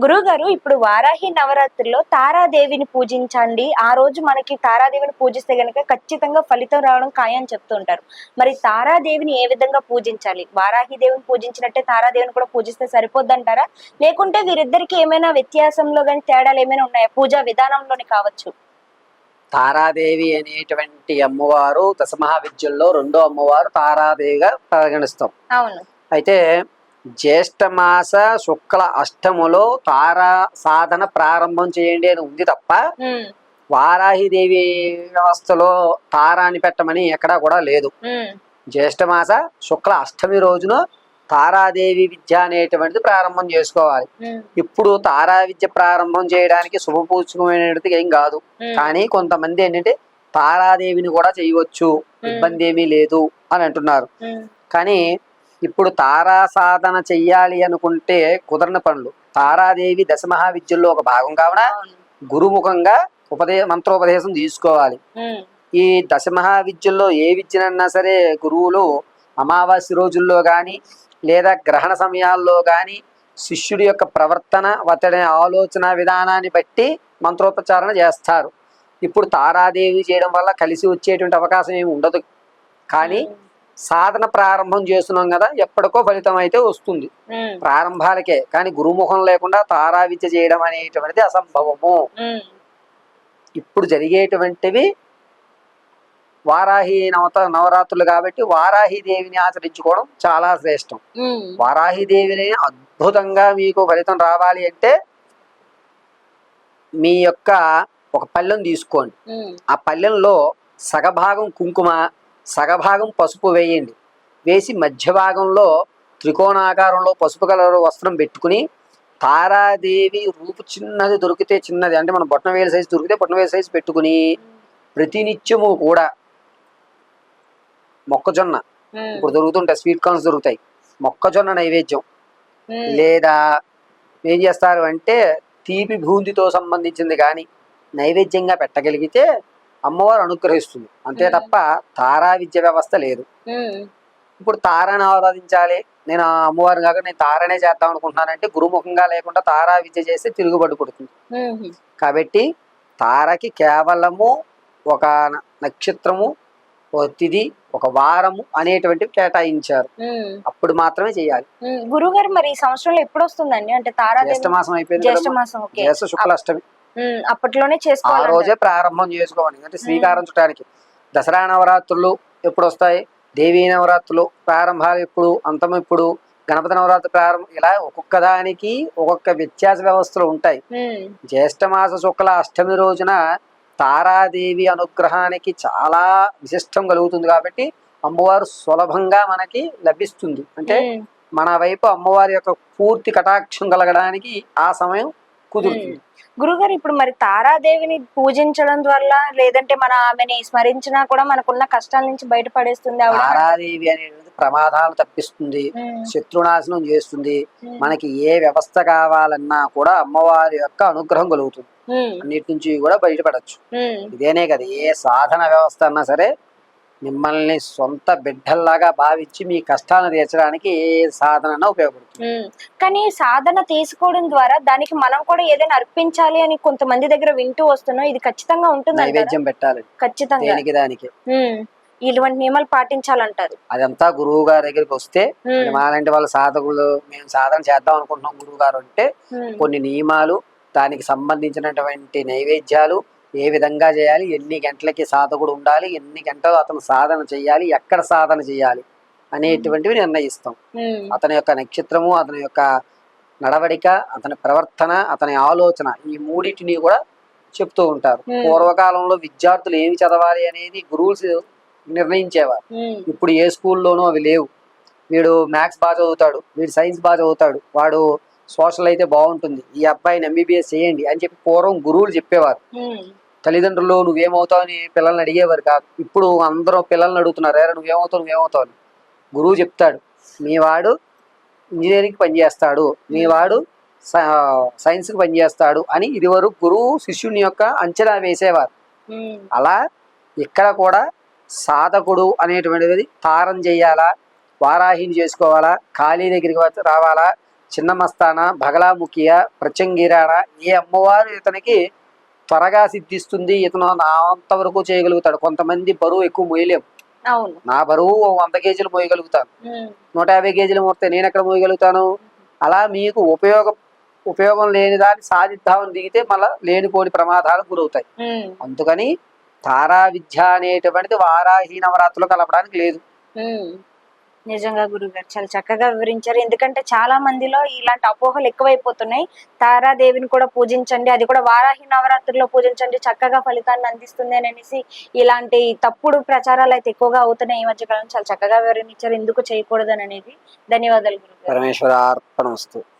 గురువు గారు, ఇప్పుడు వారాహి నవరాత్రిలో తారాదేవిని పూజించండి. ఆ రోజు మనకి తారాదేవిని పూజిస్తే గనక ఖచ్చితంగా ఫలితం రావడం ఖాయం అని చెప్తూ ఉంటారు. మరి తారాదేవిని ఏ విధంగా పూజించాలి? వారాహి దేవిని పూజించినట్టే తారాదేవిని కూడా పూజిస్తే సరిపోద్దంటారా? లేకుంటే వీరిద్దరికి ఏమైనా వ్యత్యాసంలో గాని తేడాలు ఏమైనా ఉన్నాయా? పూజా విధానంలోనే కావచ్చు. తారాదేవి అనేటువంటి అమ్మవారు దశమహావిద్యల్లో రెండో అమ్మవారు తారాదేవిగా పరిగణిస్తాం. అవును. అయితే జ్యేష్ఠమాస శుక్ల అష్టములో తారా సాధన ప్రారంభం చేయండి అని ఉంది తప్ప ఉమ్, వారాహిదేవి వ్యవస్థలో తారాని పెట్టమని ఎక్కడా కూడా లేదు. ఉమ్, జ్యేష్ఠమాస శుక్ల అష్టమి రోజున తారాదేవి విద్య అనేటువంటిది ప్రారంభం చేసుకోవాలి. ఉమ్, ఇప్పుడు తారా విద్య ప్రారంభం చేయడానికి శుభపూచకమైనది ఏం కాదు. కానీ కొంతమంది ఏంటంటే తారాదేవిని కూడా చేయవచ్చు, ఇబ్బంది ఏమీ లేదు అని అంటున్నారు. ఉమ్, కానీ ఇప్పుడు తారా సాధన చెయ్యాలి అనుకుంటే కుదరని పనులు. తారాదేవి దశమహావిద్యల్లో ఒక భాగం కావున అవును. గురుముఖంగా మంత్రోపదేశం తీసుకోవాలి. ఉమ్, ఈ దశమహావిద్యల్లో ఏ విద్యనన్నా సరే గురువులు అమావాస్య రోజుల్లో కానీ లేదా గ్రహణ సమయాల్లో కానీ శిష్యుడి యొక్క ప్రవర్తన, అతడి ఆలోచన విధానాన్ని బట్టి మంత్రోపచారణ చేస్తారు. ఇప్పుడు తారాదేవి చేయడం వల్ల కలిసి వచ్చేటువంటి అవకాశం ఏమి ఉండదు. కానీ సాధన ప్రారంభం చేస్తున్నాం కదా, ఎప్పటికో ఫలితం అయితే వస్తుంది ఉమ్, ప్రారంభాలకే. కానీ గురుముఖం లేకుండా తారా విద్య చేయడం అనేటువంటిది అసంభవము. ఉమ్, ఇప్పుడు జరిగేటువంటివి వారాహి నవరాత్రులు కాబట్టి వారాహిదేవిని ఆచరించుకోవడం చాలా శ్రేష్టం. ఉమ్, వారాహిదేవిని అద్భుతంగా మీకు ఫలితం రావాలి అంటే మీ యొక్క ఒక పళ్ళెం తీసుకోండి. ఉమ్, ఆ పళ్ళెంలో సగభాగం కుంకుమ, సగభాగం పసుపు వేయండి. వేసి మధ్య భాగంలో త్రికోణాకారంలో పసుపు కలర్ వస్త్రం పెట్టుకుని తారాదేవి రూపు చిన్నది దొరికితే చిన్నది, అంటే మనం బొట్టనవేలు సైజు దొరికితే బొట్టనవేలు సైజు పెట్టుకుని ప్రతినిత్యము కూడా మొక్కజొన్న, ఉమ్, ఇప్పుడు దొరుకుతుంటాయి స్వీట్ కార్న్స్ దొరుకుతాయి, మొక్కజొన్న నైవేద్యం ఉమ్, లేదా ఏం చేస్తారు అంటే తీపి బూందితో సంబంధించింది కానీ నైవేద్యంగా పెట్టగలిగితే అమ్మవారు అనుగ్రహిస్తుంది. అంతే తప్ప తారా విద్య వ్యవస్థ లేదు. ఉమ్, ఇప్పుడు తారాన్ని ఆరాధించాలి, నేను ఆ అమ్మవారిని కాక నేను తారనే చేద్దాం అనుకుంటున్నానంటే గురుముఖంగా లేకుండా తారా విద్య చేస్తే తిరుగుబడి పుడుతుంది. ఉమ్, కాబట్టి తారకి కేవలము ఒక నక్షత్రము, ఒక తిథి, ఒక వారము అనేటువంటివి కేటాయించారు. ఉమ్. అప్పుడు మాత్రమే చేయాలి. గురువు గారు, మరి ఈ సంవత్సరంలో ఎప్పుడు వస్తుందండి? అంటే తారాదేవి జ్యేష్ఠ మాసం అయిపోయింది జ్యేష్ఠ కదమ్మా. మాసం. ఓకే. జ్యేష్ఠ శుక్లాష్టమి అప్పట్లోనే ఆ చేసుకోవాలి. రోజే ప్రారంభం చేసుకోవాలి. అంటే శ్రీకారం చుట్టానికి దసరా నవరాత్రులు ఎప్పుడు వస్తాయి, దేవీ నవరాత్రులు ప్రారంభాలు ఎప్పుడు, అంతం ఎప్పుడు, గణపతి నవరాత్రి ప్రారంభం, ఇలా ఒక్కొక్క దానికి ఒక్కొక్క వ్యత్యాస వ్యవస్థలు ఉంటాయి. జ్యేష్ఠమాస శుక్ల అష్టమి రోజున తారాదేవి అనుగ్రహానికి చాలా విశిష్టం కలుగుతుంది కాబట్టి అమ్మవారు సులభంగా మనకి లభిస్తుంది. అంటే మన వైపు అమ్మవారి యొక్క పూర్తి కటాక్షం కలగడానికి ఆ సమయం కుదురుతుంది. గురుగారు, ఇప్పుడు మరి తారాదేవిని పూజించడం వల్ల, లేదంటే మన ఆమెని స్మరించినా కూడా మనకున్న కష్టాల నుంచి బయటపడేస్తుంది ఆవిడ? తారాదేవి అనేది ప్రమాదాలు తప్పిస్తుంది, శత్రునాశనం చేస్తుంది. మనకి ఏ వ్యవస్థ కావాలన్నా కూడా అమ్మవారి యొక్క అనుగ్రహం కలుగుతుంది, అన్నిటి నుంచి కూడా బయటపడచ్చు. ఇదేనే కదా, ఏ సాధన వ్యవస్థ అన్నా సరే మిమ్మల్ని సొంత బిడ్డల్లాగా భావించి మీ కష్టాలను తీర్చడానికి ఏ సాధన ఉపయోగపడుతుంది. కానీ సాధన తీసుకోవడం ద్వారా దానికి మనం కూడా ఏదైనా అర్పించాలి అని కొంతమంది దగ్గర వింటూ వస్తున్నాం. ఇది ఖచ్చితంగా ఉంటుంది? నైవేద్యం పెట్టాలి ఖచ్చితంగా, దేనికి దానికి ఇటువంటి నియమాలు పాటించాలంటారు. అదంతా గురువు గారి దగ్గరికి వస్తే, మాలాంటి వాళ్ళ సాధకులు మేము సాధన చేద్దాం అనుకుంటున్నాం గురువు గారు అంటే కొన్ని నియమాలు, దానికి సంబంధించినటువంటి నైవేద్యాలు, ఏ విధంగా చేయాలి, ఎన్ని గంటలకి సాధకుడు ఉండాలి, ఎన్ని గంటలు అతను సాధన చేయాలి, ఎక్కడ సాధన చేయాలి అనేటువంటివి నిర్ణయిస్తాం. అతని యొక్క నక్షత్రము, అతని యొక్క నడవడిక, అతని ప్రవర్తన, అతని ఆలోచన, ఈ మూడింటిని కూడా చెప్తూ ఉంటారు. పూర్వకాలంలో విద్యార్థులు ఏమి చదవాలి అనేది గురువులు నిర్ణయించేవారు. ఇప్పుడు ఏ స్కూల్లోనూ అవి లేవు. వీడు మ్యాథ్స్ బాగా చదువుతాడు, వీడు సైన్స్ బాగా చదువుతాడు, వాడు సోషల్ అయితే బాగుంటుంది, ఈ అబ్బాయిని ఎంబీబీఎస్ చేయండి అని చెప్పి పూర్వం గురువులు చెప్పేవారు. తల్లిదండ్రులు నువ్వేమవుతావు అని పిల్లల్ని అడిగేవారు కాదు. ఇప్పుడు అందరూ పిల్లల్ని అడుగుతున్నారు, ఏరా నువ్వేమవుతావు అని. గురువు చెప్తాడు, మీ వాడు ఇంజనీరింగ్కి పనిచేస్తాడు, మీ వాడు సైన్స్కి పనిచేస్తాడు అని ఇదివరకు గురువు శిష్యుని యొక్క అంచనా వేసేవారు. అలా ఇక్కడ కూడా సాధకుడు అనేటువంటిది తారం చేయాలా, వారాహిని చేసుకోవాలా, కాళీ దగ్గరికి రావాలా, చిన్న మస్తాన బగలాముఖియ ప్రత్యంగిరాణ ఏ అమ్మవారు ఇతనికి త్వరగా సిద్ధిస్తుంది, ఇతను నా అంతవరకు చేయగలుగుతాడు. కొంతమంది బరువు ఎక్కువ మోయలేము, అవును. నా బరువు 100 కేజీలు మోయగలుగుతాను, 150 కేజీలు మోస్తే నేను ఎక్కడ మోయగలుగుతాను. అలా మీకు ఉపయోగం లేని దాన్ని సాధిద్దామని దిగితే మళ్ళా లేనిపోని ప్రమాదాలకు గురవుతాయి. అందుకని తారా విద్య అనేటువంటిది వారాహి నవరాత్రులు కలపడానికి లేదు. నిజంగా గురుగారు చాలా చక్కగా వివరించారు. ఎందుకంటే చాలా మందిలో ఇలాంటి అపోహలు ఎక్కువైపోతున్నాయి. తారాదేవిని కూడా పూజించండి, అది కూడా వారాహి నవరాత్రుల్లో పూజించండి, చక్కగా ఫలితాన్ని అందిస్తుంది అని అనేసి ఇలాంటి తప్పుడు ప్రచారాలు అయితే ఎక్కువగా అవుతున్నాయి ఈ మధ్య కాలం. చాలా చక్కగా వివరించారు ఎందుకు చేయకూడదని అనేది. ధన్యవాదాలు గురుగారు. పరమేశ్వర అర్పణమస్తు.